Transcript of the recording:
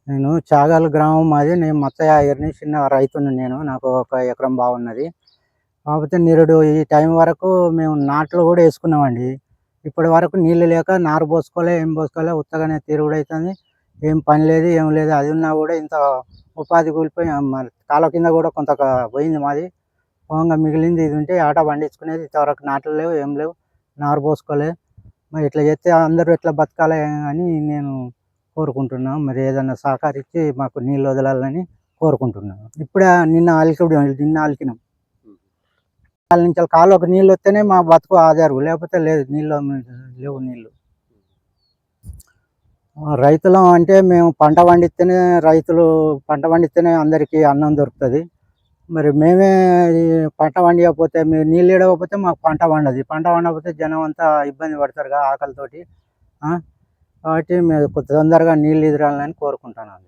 నేను చాగల్ గ్రామం మాది. నేను మత్తయ్య అయ్యర్‌ని. చిన్న రైతుని నేను. నాకు ఒక ఎకరం బాగున్నది. కాకపోతే నిరుడు ఈ టైం వరకు మేము నాట్లు గూడా యేసుకున్నామండి. ఇప్పటి వరకు నీళ్ళు లేక నారు పోసుకోలే, ఏం పోసుకోలే. ఉత్తగానే తిరుగుడైతుంది. ఏం పని లేదు, ఏం లేదు. అది ఉన్నా గూడా ఇంత ఉపాధి కోల్పోయి మరి కాలువ కింద గూడా కొంత పోయింది మాది. పోంగా మిగిలింది ఇది ఉంటే ఆట పండించుకునేది. ఇంతవరకు నాట్లు లేవు, ఏం లేవు. నారు పోసుకోలే. మరి ఇట్లా చేస్తే అందరూ ఎట్లా బతకాలి అని నేను కోరుకుంటున్నాం. మరి ఏదన్నా సహకరించి మాకు నీళ్ళు వదలాలని కోరుకుంటున్నాను. ఇప్పుడే నిన్న అలికినాం. వాళ్ళ నుంచి కాలువకు నీళ్ళు వస్తేనే మా బతుకు ఆధారు, లేకపోతే లేదు. లేవు నీళ్ళు. రైతులం అంటే మేము పంట పండిస్తేనే అందరికీ అన్నం దొరుకుతుంది. మరి మేమే ఈ పంట పండియకపోతే, మీరు నీళ్ళు ఇవ్వకపోతే మాకు పంట పండదు. పంట పండకపోతే జనం అంతా ఇబ్బంది పడతారుగా ఆకలితోటి. కాబట్టి మీరు కొంచెం తొందరగా నీళ్ళు ఇవ్వాలని కోరుకుంటున్నాను.